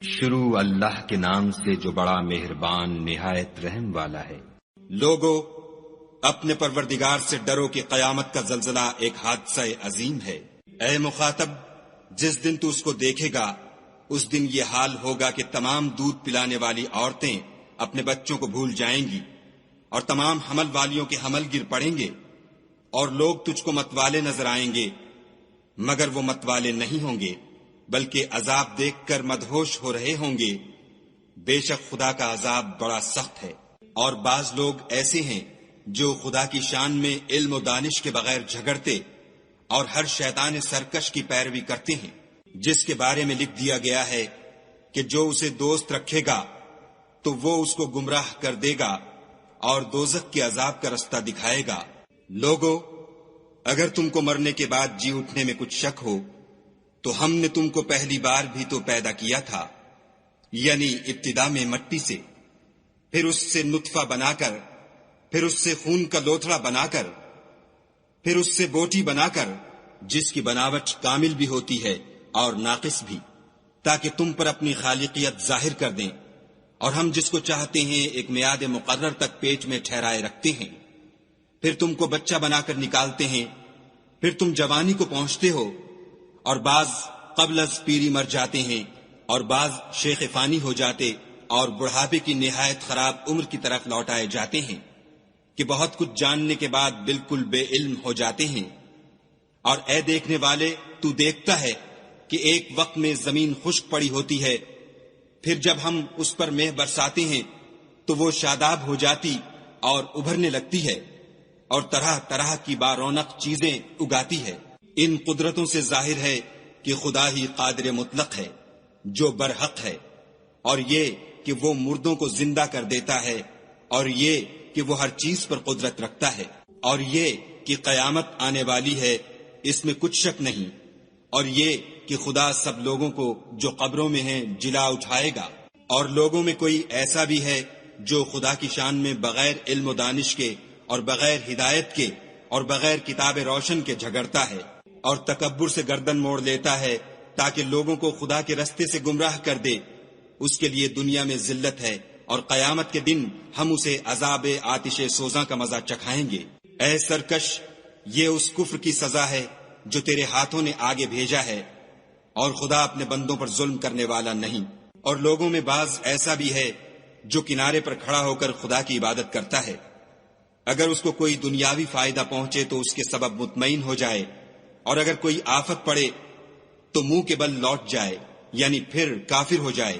شروع اللہ کے نام سے جو بڑا مہربان نہایت رحم والا ہے۔ لوگو اپنے پروردگار سے ڈرو کہ قیامت کا زلزلہ ایک حادثہ عظیم ہے۔ اے مخاطب، جس دن تو اس کو دیکھے گا اس دن یہ حال ہوگا کہ تمام دودھ پلانے والی عورتیں اپنے بچوں کو بھول جائیں گی اور تمام حمل والیوں کے حمل گر پڑیں گے، اور لوگ تجھ کو متوالے نظر آئیں گے مگر وہ متوالے نہیں ہوں گے بلکہ عذاب دیکھ کر مدہوش ہو رہے ہوں گے۔ بے شک خدا کا عذاب بڑا سخت ہے۔ اور بعض لوگ ایسے ہیں جو خدا کی شان میں علم و دانش کے بغیر جھگڑتے اور ہر شیطان سرکش کی پیروی کرتے ہیں، جس کے بارے میں لکھ دیا گیا ہے کہ جو اسے دوست رکھے گا تو وہ اس کو گمراہ کر دے گا اور دوزخ کے عذاب کا رستہ دکھائے گا۔ لوگو اگر تم کو مرنے کے بعد جی اٹھنے میں کچھ شک ہو تو ہم نے تم کو پہلی بار بھی تو پیدا کیا تھا، یعنی ابتدا میں مٹی سے، پھر اس سے نطفہ بنا کر، پھر اس سے خون کا لوتھڑا بنا کر، پھر اس سے بوٹی بنا کر، جس کی بناوٹ کامل بھی ہوتی ہے اور ناقص بھی، تاکہ تم پر اپنی خالقیت ظاہر کر دیں، اور ہم جس کو چاہتے ہیں ایک میعاد مقرر تک پیٹ میں ٹھہرائے رکھتے ہیں، پھر تم کو بچہ بنا کر نکالتے ہیں، پھر تم جوانی کو پہنچتے ہو، اور بعض قبل از پیری مر جاتے ہیں، اور بعض شیخ فانی ہو جاتے اور بڑھاپے کی نہایت خراب عمر کی طرف لوٹائے جاتے ہیں کہ بہت کچھ جاننے کے بعد بالکل بے علم ہو جاتے ہیں۔ اور اے دیکھنے والے، تو دیکھتا ہے کہ ایک وقت میں زمین خشک پڑی ہوتی ہے، پھر جب ہم اس پر مہ برساتے ہیں تو وہ شاداب ہو جاتی اور ابھرنے لگتی ہے اور طرح طرح کی بارونق چیزیں اگاتی ہے۔ ان قدرتوں سے ظاہر ہے کہ خدا ہی قادر مطلق ہے جو برحق ہے، اور یہ کہ وہ مردوں کو زندہ کر دیتا ہے، اور یہ کہ وہ ہر چیز پر قدرت رکھتا ہے، اور یہ کہ قیامت آنے والی ہے، اس میں کچھ شک نہیں، اور یہ کہ خدا سب لوگوں کو جو قبروں میں ہیں جلا اٹھائے گا۔ اور لوگوں میں کوئی ایسا بھی ہے جو خدا کی شان میں بغیر علم و دانش کے اور بغیر ہدایت کے اور بغیر کتاب روشن کے جھگڑتا ہے اور تکبر سے گردن موڑ لیتا ہے تاکہ لوگوں کو خدا کے رستے سے گمراہ کر دے، اس کے لیے دنیا میں ذلت ہے، اور قیامت کے دن ہم اسے عذاب آتش سوزاں کا مزہ چکھائیں گے۔ اے سرکش، یہ اس کفر کی سزا ہے جو تیرے ہاتھوں نے آگے بھیجا ہے، اور خدا اپنے بندوں پر ظلم کرنے والا نہیں۔ اور لوگوں میں بعض ایسا بھی ہے جو کنارے پر کھڑا ہو کر خدا کی عبادت کرتا ہے، اگر اس کو کوئی دنیاوی فائدہ پہنچے تو اس کے سبب مطمئن ہو جائے، اور اگر کوئی آفت پڑے تو منہ کے بل لوٹ جائے، یعنی پھر کافر ہو جائے۔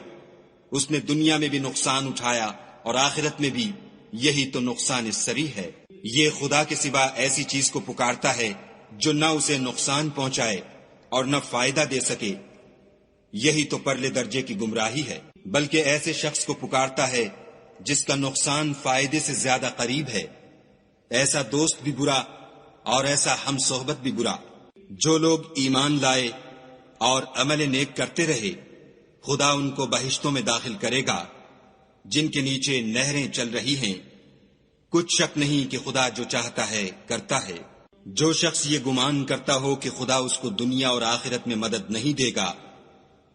اس نے دنیا میں بھی نقصان اٹھایا اور آخرت میں بھی، یہی تو نقصان سری ہے۔ یہ خدا کے سوا ایسی چیز کو پکارتا ہے جو نہ اسے نقصان پہنچائے اور نہ فائدہ دے سکے، یہی تو پرلے درجے کی گمراہی ہے۔ بلکہ ایسے شخص کو پکارتا ہے جس کا نقصان فائدے سے زیادہ قریب ہے، ایسا دوست بھی برا اور ایسا ہم صحبت بھی برا۔ جو لوگ ایمان لائے اور عمل نیک کرتے رہے، خدا ان کو بہشتوں میں داخل کرے گا جن کے نیچے نہریں چل رہی ہیں۔ کچھ شک نہیں کہ خدا جو چاہتا ہے کرتا ہے۔ جو شخص یہ گمان کرتا ہو کہ خدا اس کو دنیا اور آخرت میں مدد نہیں دے گا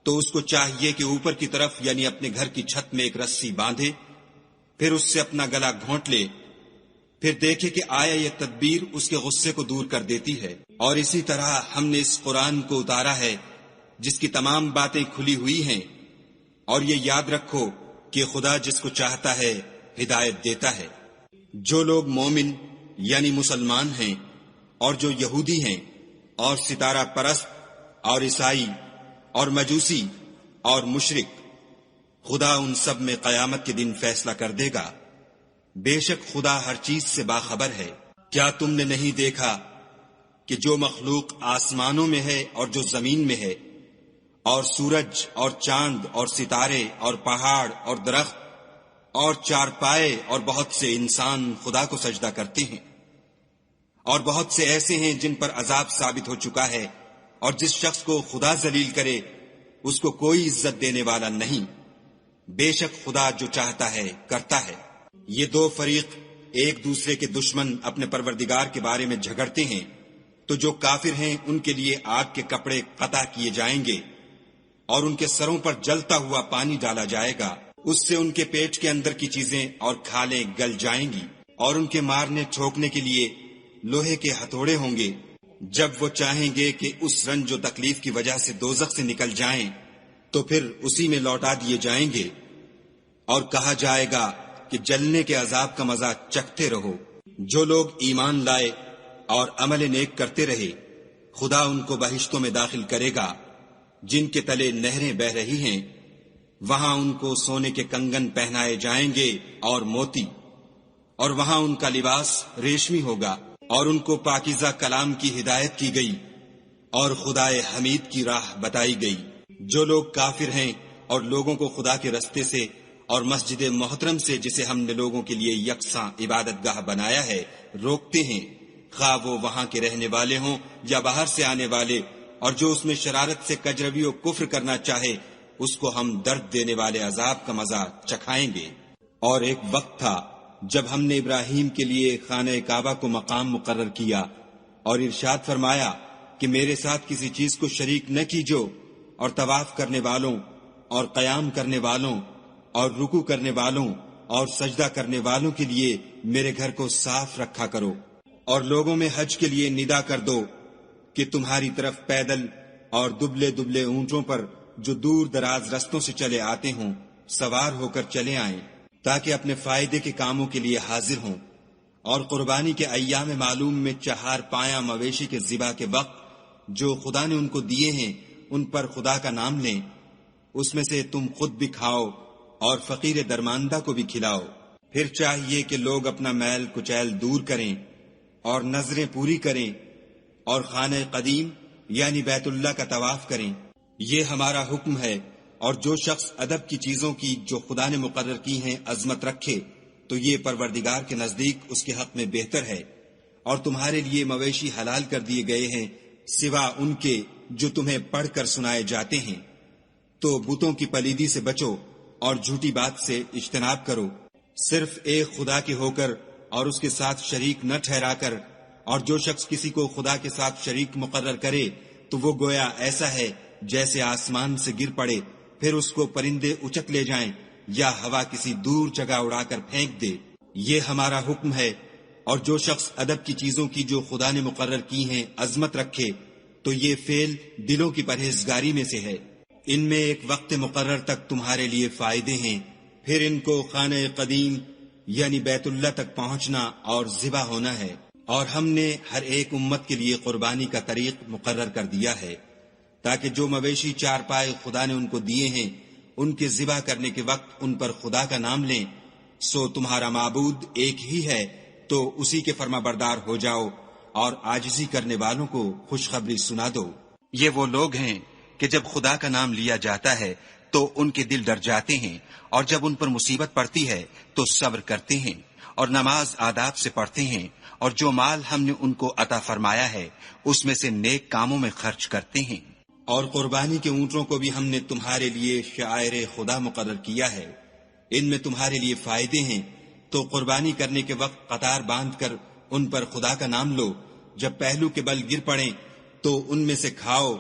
تو اس کو چاہیے کہ اوپر کی طرف یعنی اپنے گھر کی چھت میں ایک رسی باندھے، پھر اس سے اپنا گلا گھونٹ لے، پھر دیکھے کہ آیا یہ تدبیر اس کے غصے کو دور کر دیتی ہے۔ اور اسی طرح ہم نے اس قرآن کو اتارا ہے جس کی تمام باتیں کھلی ہوئی ہیں، اور یہ یاد رکھو کہ خدا جس کو چاہتا ہے ہدایت دیتا ہے۔ جو لوگ مومن یعنی مسلمان ہیں اور جو یہودی ہیں اور ستارہ پرست اور عیسائی اور مجوسی اور مشرک، خدا ان سب میں قیامت کے دن فیصلہ کر دے گا۔ بے شک خدا ہر چیز سے باخبر ہے۔ کیا تم نے نہیں دیکھا کہ جو مخلوق آسمانوں میں ہے اور جو زمین میں ہے، اور سورج اور چاند اور ستارے اور پہاڑ اور درخت اور چارپائے اور بہت سے انسان خدا کو سجدہ کرتے ہیں، اور بہت سے ایسے ہیں جن پر عذاب ثابت ہو چکا ہے، اور جس شخص کو خدا ذلیل کرے اس کو کوئی عزت دینے والا نہیں۔ بے شک خدا جو چاہتا ہے کرتا ہے۔ یہ دو فریق ایک دوسرے کے دشمن اپنے پروردگار کے بارے میں جھگڑتے ہیں، تو جو کافر ہیں ان کے لیے آگ کے کپڑے قطع کیے جائیں گے، اور ان کے سروں پر جلتا ہوا پانی ڈالا جائے گا، اس سے ان کے پیٹ کے اندر کی چیزیں اور کھالیں گل جائیں گی، اور ان کے مارنے ٹھوکنے کے لیے لوہے کے ہتھوڑے ہوں گے۔ جب وہ چاہیں گے کہ اس رنج و تکلیف کی وجہ سے دوزخ سے نکل جائیں تو پھر اسی میں لوٹا دیے جائیں گے، اور کہا جائے گا کہ جلنے کے عذاب کا مزہ چکھتے رہو۔ جو لوگ ایمان لائے اور عمل نیک کرتے رہے، خدا ان کو بہشتوں میں داخل کرے گا جن کے تلے نہریں بہ رہی ہیں، وہاں ان کو سونے کے کنگن پہنائے جائیں گے اور موتی، اور وہاں ان کا لباس ریشمی ہوگا، اور ان کو پاکیزہ کلام کی ہدایت کی گئی اور خدائے حمید کی راہ بتائی گئی۔ جو لوگ کافر ہیں اور لوگوں کو خدا کے رستے سے اور مسجد محترم سے، جسے ہم نے لوگوں کے لیے یکساں عبادت گاہ بنایا ہے، روکتے ہیں، خواہ وہ وہاں کے رہنے والے ہوں یا باہر سے آنے والے، اور جو اس میں شرارت سے کجروی و کفر کرنا چاہے، اس کو ہم درد دینے والے عذاب کا مزہ چکھائیں گے۔ اور ایک وقت تھا جب ہم نے ابراہیم کے لیے خانہ کعبہ کو مقام مقرر کیا اور ارشاد فرمایا کہ میرے ساتھ کسی چیز کو شریک نہ کیجو، اور طواف کرنے والوں اور قیام کرنے والوں اور رکوع کرنے والوں اور سجدہ کرنے والوں کے لیے میرے گھر کو صاف رکھا کرو، اور لوگوں میں حج کے لیے ندا کر دو کہ تمہاری طرف پیدل اور دبلے دبلے اونٹوں پر جو دور دراز رستوں سے چلے آتے ہوں سوار ہو کر چلے آئیں، تاکہ اپنے فائدے کے کاموں کے لیے حاضر ہوں، اور قربانی کے ایام معلوم میں 4 پایہ مویشی کے ذبح کے وقت جو خدا نے ان کو دیے ہیں ان پر خدا کا نام لیں، اس میں سے تم خود بھی کھاؤ اور فقیر درماندہ کو بھی کھلاؤ۔ پھر چاہیے کہ لوگ اپنا میل کچیل دور کریں اور نظریں پوری کریں اور خانہ قدیم یعنی بیت اللہ کا طواف کریں، یہ ہمارا حکم ہے۔ اور جو شخص ادب کی چیزوں کی جو خدا نے مقرر کی ہیں عظمت رکھے تو یہ پروردگار کے نزدیک اس کے حق میں بہتر ہے۔ اور تمہارے لیے مویشی حلال کر دیے گئے ہیں سوا ان کے جو تمہیں پڑھ کر سنائے جاتے ہیں، تو بتوں کی پلیدی سے بچو اور جھوٹی بات سے اجتناب کرو، صرف ایک خدا کے ہو کر اور اس کے ساتھ شریک نہ ٹھہرا کر۔ اور جو شخص کسی کو خدا کے ساتھ شریک مقرر کرے تو وہ گویا ایسا ہے جیسے آسمان سے گر پڑے، پھر اس کو پرندے اچک لے جائیں یا ہوا کسی دور جگہ اڑا کر پھینک دے۔ یہ ہمارا حکم ہے۔ اور جو شخص ادب کی چیزوں کی جو خدا نے مقرر کی ہیں عظمت رکھے تو یہ فعل دلوں کی پرہیزگاری میں سے ہے۔ ان میں ایک وقت مقرر تک تمہارے لیے فائدے ہیں، پھر ان کو خانہ قدیم یعنی بیت اللہ تک پہنچنا اور ذبح ہونا ہے۔ اور ہم نے ہر ایک امت کے لیے قربانی کا طریق مقرر کر دیا ہے، تاکہ جو مویشی 4 پائے خدا نے ان کو دیے ہیں ان کے ذبح کرنے کے وقت ان پر خدا کا نام لیں۔ سو تمہارا معبود ایک ہی ہے، تو اسی کے فرما بردار ہو جاؤ اور عاجزی کرنے والوں کو خوشخبری سنا دو۔ یہ وہ لوگ ہیں کہ جب خدا کا نام لیا جاتا ہے تو ان کے دل ڈر جاتے ہیں، اور جب ان پر مصیبت پڑتی ہے تو صبر کرتے ہیں اور نماز آداب سے پڑھتے ہیں، اور جو مال ہم نے ان کو عطا فرمایا ہے اس میں سے نیک کاموں میں خرچ کرتے ہیں۔ اور قربانی کے اونٹوں کو بھی ہم نے تمہارے لیے شعائر خدا مقرر کیا ہے، ان میں تمہارے لیے فائدے ہیں، تو قربانی کرنے کے وقت قطار باندھ کر ان پر خدا کا نام لو۔ جب پہلو کے بل گر پڑیں تو ان میں سے کھاؤ،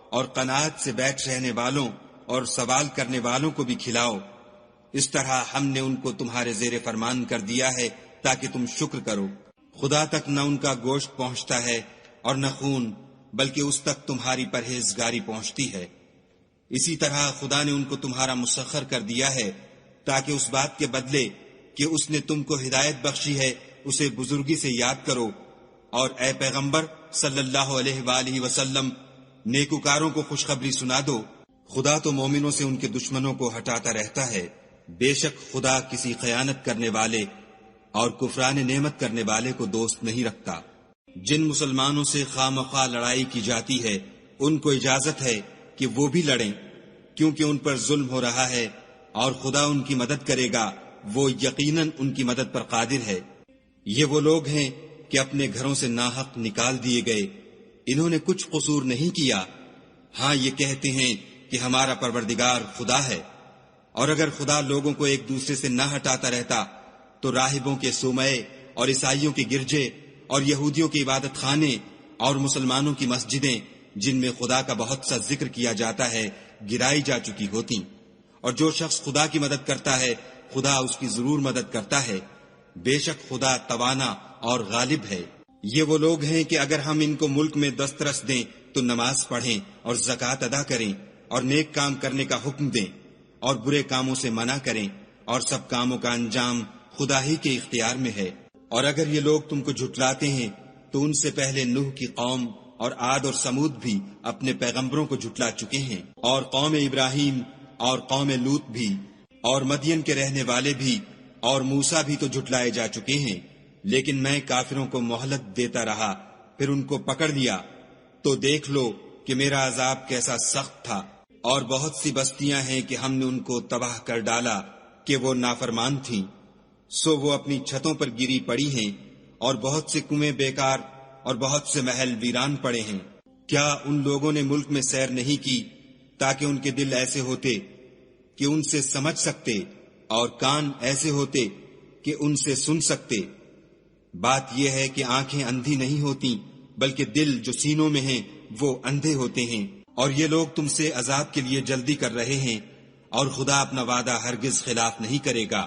اور قناعت سے بیٹھ رہنے والوں اور سوال کرنے والوں کو بھی کھلاؤ۔ اس طرح ہم نے ان کو تمہارے زیر فرمان کر دیا ہے تاکہ تم شکر کرو۔ خدا تک نہ ان کا گوشت پہنچتا ہے اور نہ خون، بلکہ اس تک تمہاری پرہیزگاری پہنچتی ہے۔ اسی طرح خدا نے ان کو تمہارا مسخر کر دیا ہے تاکہ اس بات کے بدلے کہ اس نے تم کو ہدایت بخشی ہے اسے بزرگی سے یاد کرو۔ اور اے پیغمبر صلی اللہ علیہ وآلہ وسلم، نیکوکاروں کو خوشخبری سنا دو۔ خدا تو مومنوں سے ان کے دشمنوں کو ہٹاتا رہتا ہے، بے شک خدا کسی خیانت کرنے والے اور کفران نعمت کرنے والے کو دوست نہیں رکھتا۔ جن مسلمانوں سے خواہ مخواہ لڑائی کی جاتی ہے ان کو اجازت ہے کہ وہ بھی لڑیں، کیونکہ ان پر ظلم ہو رہا ہے، اور خدا ان کی مدد کرے گا، وہ یقیناً ان کی مدد پر قادر ہے۔ یہ وہ لوگ ہیں کہ اپنے گھروں سے ناحق نکال دیے گئے، انہوں نے کچھ قصور نہیں کیا، ہاں یہ کہتے ہیں کہ ہمارا پروردگار خدا ہے۔ اور اگر خدا لوگوں کو ایک دوسرے سے نہ ہٹاتا رہتا تو راہبوں کے صومعے اور عیسائیوں کے گرجے اور یہودیوں کے عبادت خانے اور مسلمانوں کی مسجدیں جن میں خدا کا بہت سا ذکر کیا جاتا ہے گرائی جا چکی ہوتی، اور جو شخص خدا کی مدد کرتا ہے خدا اس کی ضرور مدد کرتا ہے، بے شک خدا توانا اور غالب ہے۔ یہ وہ لوگ ہیں کہ اگر ہم ان کو ملک میں دسترس دیں تو نماز پڑھیں اور زکوٰۃ ادا کریں اور نیک کام کرنے کا حکم دیں اور برے کاموں سے منع کریں، اور سب کاموں کا انجام خدا ہی کے اختیار میں ہے۔ اور اگر یہ لوگ تم کو جھٹلاتے ہیں تو ان سے پہلے نوح کی قوم اور عاد اور سمود بھی اپنے پیغمبروں کو جھٹلا چکے ہیں، اور قوم ابراہیم اور قوم لوط بھی، اور مدین کے رہنے والے بھی، اور موسیٰ بھی تو جھٹلائے جا چکے ہیں، لیکن میں کافروں کو مہلت دیتا رہا، پھر ان کو پکڑ لیا، تو دیکھ لو کہ میرا عذاب کیسا سخت تھا۔ اور بہت سی بستیاں ہیں کہ ہم نے ان کو تباہ کر ڈالا کہ وہ نافرمان تھیں، سو وہ اپنی چھتوں پر گری پڑی ہیں، اور بہت سے کنویں بیکار اور بہت سے محل ویران پڑے ہیں۔ کیا ان لوگوں نے ملک میں سیر نہیں کی تاکہ ان کے دل ایسے ہوتے کہ ان سے سمجھ سکتے، اور کان ایسے ہوتے کہ ان سے سن سکتے؟ بات یہ ہے کہ آنکھیں اندھی نہیں ہوتی، بلکہ دل جو سینوں میں ہیں وہ اندھے ہوتے ہیں۔ اور یہ لوگ تم سے عذاب کے لیے جلدی کر رہے ہیں، اور خدا اپنا وعدہ ہرگز خلاف نہیں کرے گا۔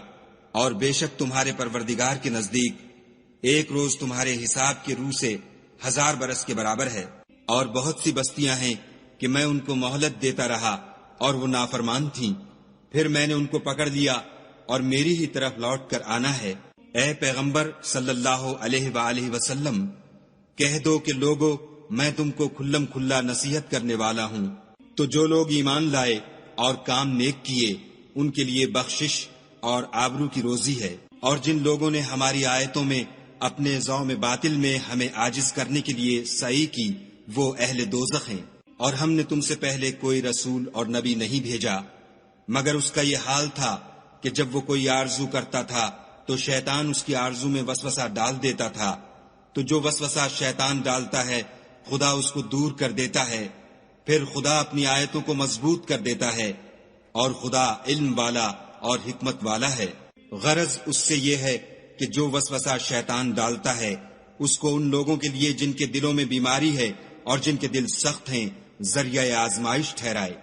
اور بے شک تمہارے پروردگار کے نزدیک ایک روز تمہارے حساب کے روح سے 1000 برس کے برابر ہے۔ اور بہت سی بستیاں ہیں کہ میں ان کو مہلت دیتا رہا اور وہ نافرمان تھیں، پھر میں نے ان کو پکڑ لیا اور میری ہی طرف لوٹ کر آنا ہے۔ اے پیغمبر صلی اللہ علیہ وآلہ وسلم، کہہ دو کہ لوگو میں تم کو کھلم کھلا نصیحت کرنے والا ہوں، تو جو لوگ ایمان لائے اور کام نیک کیے ان کے لیے بخشش اور آبرو کی روزی ہے۔ اور جن لوگوں نے ہماری آیتوں میں اپنے ذوم باطل میں ہمیں عاجز کرنے کے لیے سعی کی وہ اہل دوزخ ہیں۔ اور ہم نے تم سے پہلے کوئی رسول اور نبی نہیں بھیجا مگر اس کا یہ حال تھا کہ جب وہ کوئی آرزو کرتا تھا تو شیطان اس کی آرزو میں وسوسہ ڈال دیتا تھا، تو جو وسوسہ شیطان ڈالتا ہے خدا اس کو دور کر دیتا ہے، پھر خدا اپنی آیتوں کو مضبوط کر دیتا ہے، اور خدا علم والا اور حکمت والا ہے۔ غرض اس سے یہ ہے کہ جو وسوسہ شیطان ڈالتا ہے اس کو ان لوگوں کے لیے جن کے دلوں میں بیماری ہے اور جن کے دل سخت ہیں ذریعہ آزمائش ٹھہرائے۔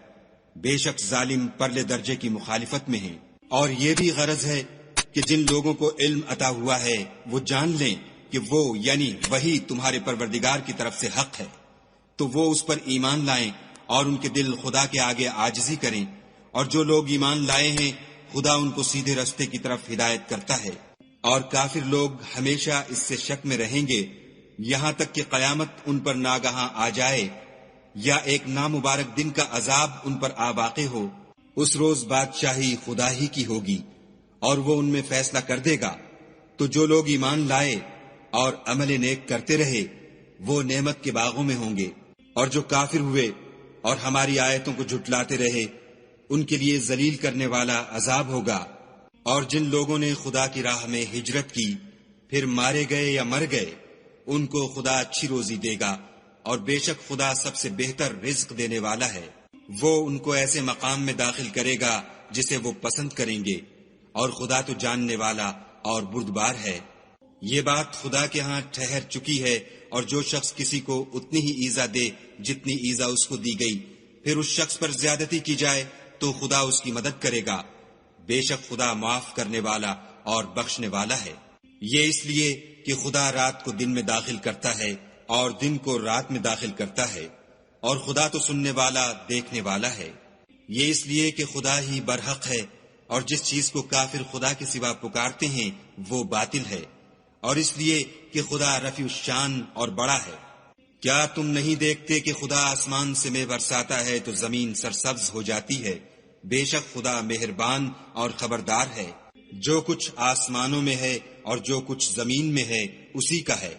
بے شک ظالم پرلے درجے کی مخالفت میں ہیں۔ اور یہ بھی غرض ہے کہ جن لوگوں کو علم عطا ہوا ہے وہ جان لیں کہ وہ یعنی وہی تمہارے پروردگار کی طرف سے حق ہے، تو وہ اس پر ایمان لائیں اور ان کے دل خدا کے آگے عاجزی کریں، اور جو لوگ ایمان لائے ہیں خدا ان کو سیدھے رستے کی طرف ہدایت کرتا ہے۔ اور کافر لوگ ہمیشہ اس سے شک میں رہیں گے یہاں تک کہ قیامت ان پر ناگہاں آ جائے یا ایک نامبارک دن کا عذاب ان پر آ واقع ہو۔ اس روز بادشاہی خدا ہی کی ہوگی اور وہ ان میں فیصلہ کر دے گا۔ تو جو لوگ ایمان لائے اور عمل نیک کرتے رہے وہ نعمت کے باغوں میں ہوں گے، اور جو کافر ہوئے اور ہماری آیتوں کو جھٹلاتے رہے ان کے لیے ذلیل کرنے والا عذاب ہوگا۔ اور جن لوگوں نے خدا کی راہ میں ہجرت کی پھر مارے گئے یا مر گئے ان کو خدا اچھی روزی دے گا، اور بے شک خدا سب سے بہتر رزق دینے والا ہے۔ وہ ان کو ایسے مقام میں داخل کرے گا جسے وہ پسند کریں گے، اور خدا تو جاننے والا اور بردبار ہے۔ یہ بات خدا کے ہاں ٹھہر چکی ہے، اور جو شخص کسی کو اتنی ہی ایذا دے جتنی ایذا اس کو دی گئی پھر اس شخص پر زیادتی کی جائے تو خدا اس کی مدد کرے گا۔ بے شک خدا معاف کرنے والا اور بخشنے والا ہے۔ یہ اس لیے کہ خدا رات کو دن میں داخل کرتا ہے اور دن کو رات میں داخل کرتا ہے، اور خدا تو سننے والا دیکھنے والا ہے۔ یہ اس لیے کہ خدا ہی برحق ہے، اور جس چیز کو کافر خدا کے سوا پکارتے ہیں وہ باطل ہے، اور اس لیے کہ خدا رفیع الشان اور بڑا ہے۔ کیا تم نہیں دیکھتے کہ خدا آسمان سے مے برساتا ہے تو زمین سرسبز ہو جاتی ہے؟ بے شک خدا مہربان اور خبردار ہے۔ جو کچھ آسمانوں میں ہے اور جو کچھ زمین میں ہے اسی کا ہے،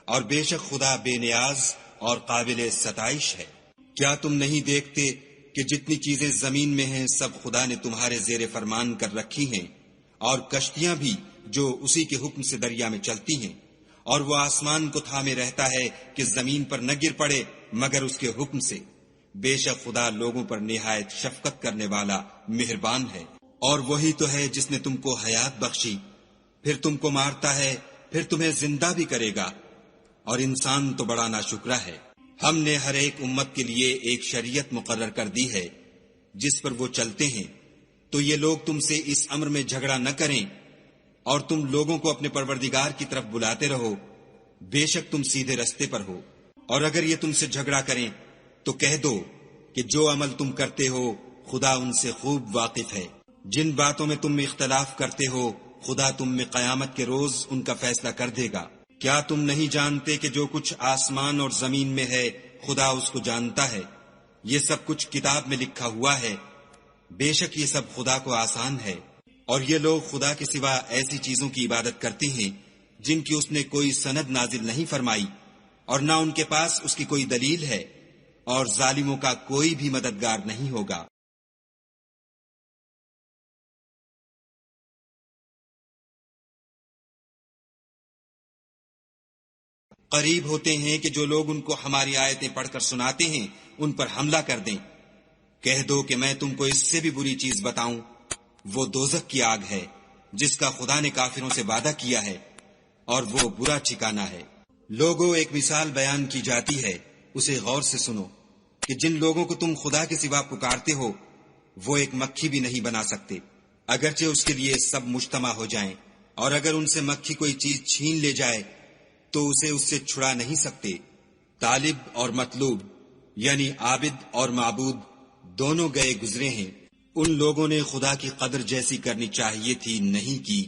اور بے شک خدا بے نیاز اور قابل ستائش ہے۔ کیا تم نہیں دیکھتے کہ جتنی چیزیں زمین میں ہیں سب خدا نے تمہارے زیر فرمان کر رکھی ہیں، اور کشتیاں بھی جو اسی کے حکم سے دریا میں چلتی ہیں، اور وہ آسمان کو تھامے رہتا ہے کہ زمین پر نہ گر پڑے مگر اس کے حکم سے۔ بے شک خدا لوگوں پر نہایت شفقت کرنے والا مہربان ہے۔ اور وہی تو ہے جس نے تم کو حیات بخشی، پھر تم کو مارتا ہے، پھر تمہیں زندہ بھی کرے گا، اور انسان تو بڑا ناشکرا ہے۔ ہم نے ہر ایک امت کے لیے ایک شریعت مقرر کر دی ہے، جس پر وہ چلتے ہیں، تو یہ لوگ تم سے اس امر میں جھگڑا نہ کریں، اور تم لوگوں کو اپنے پروردگار کی طرف بلاتے رہو، بے شک تم سیدھے رستے پر ہو۔ اور اگر یہ تم سے جھگڑا کریں تو کہہ دو کہ جو عمل تم کرتے ہو خدا ان سے خوب واقف ہے۔ جن باتوں میں تم اختلاف کرتے ہو خدا تم میں قیامت کے روز ان کا فیصلہ کر دے گا۔ کیا تم نہیں جانتے کہ جو کچھ آسمان اور زمین میں ہے خدا اس کو جانتا ہے؟ یہ سب کچھ کتاب میں لکھا ہوا ہے، بے شک یہ سب خدا کو آسان ہے۔ اور یہ لوگ خدا کے سوا ایسی چیزوں کی عبادت کرتے ہیں جن کی اس نے کوئی سند نازل نہیں فرمائی، اور نہ ان کے پاس اس کی کوئی دلیل ہے، اور ظالموں کا کوئی بھی مددگار نہیں ہوگا۔ قریب ہوتے ہیں کہ جو لوگ ان کو ہماری آیتیں پڑھ کر سناتے ہیں ان پر حملہ کر دیں۔ کہہ دو کہ میں تم کو اس سے بھی بری چیز بتاؤں، وہ دوزخ کی آگ ہے جس کا خدا نے کافروں سے وعدہ کیا ہے، اور وہ برا ٹھکانہ ہے۔ لوگوں، ایک مثال بیان کی جاتی ہے، اسے غور سے سنو کہ جن لوگوں کو تم خدا کے سوا پکارتے ہو وہ ایک مکھی بھی نہیں بنا سکتے، اگرچہ اس کے لیے سب مجتمع ہو جائیں، اور اگر ان سے مکھی کوئی چیز چھین لے جائے تو اسے اس سے چھڑا نہیں سکتے۔ طالب اور مطلوب یعنی عابد اور معبود دونوں گئے گزرے ہیں۔ ان لوگوں نے خدا کی قدر جیسی کرنی چاہیے تھی نہیں کی۔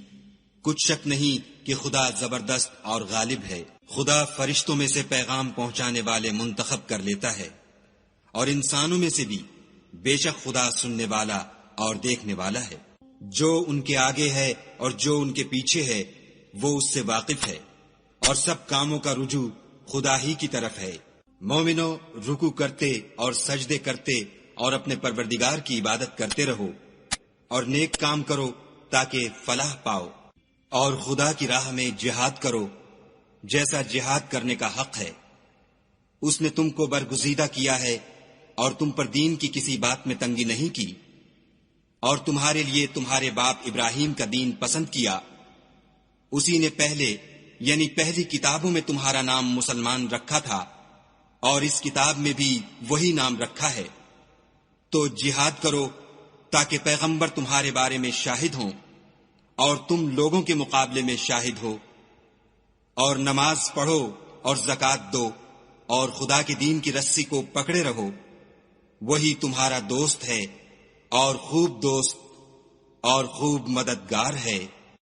کچھ شک نہیں کہ خدا زبردست اور غالب ہے۔ خدا فرشتوں میں سے پیغام پہنچانے والے منتخب کر لیتا ہے، اور انسانوں میں سے بھی، بے شک خدا سننے والا اور دیکھنے والا ہے۔ جو ان کے آگے ہے اور جو ان کے پیچھے ہے وہ اس سے واقف ہے، اور سب کاموں کا رجوع خدا ہی کی طرف ہے۔ مومنو، رکوع کرتے اور سجدے کرتے اور اپنے پروردگار کی عبادت کرتے رہو، اور نیک کام کرو تاکہ فلاح پاؤ، اور خدا کی راہ میں جہاد کرو جیسا جہاد کرنے کا حق ہے۔ اس نے تم کو برگزیدہ کیا ہے اور تم پر دین کی کسی بات میں تنگی نہیں کی، اور تمہارے لیے تمہارے باپ ابراہیم کا دین پسند کیا۔ اسی نے پہلے یعنی پہلی کتابوں میں تمہارا نام مسلمان رکھا تھا، اور اس کتاب میں بھی وہی نام رکھا ہے۔ تو جہاد کرو تاکہ پیغمبر تمہارے بارے میں شاہد ہوں اور تم لوگوں کے مقابلے میں شاہد ہو، اور نماز پڑھو اور زکوٰۃ دو، اور خدا کے دین کی رسی کو پکڑے رہو، وہی تمہارا دوست ہے اور خوب دوست اور خوب مددگار ہے۔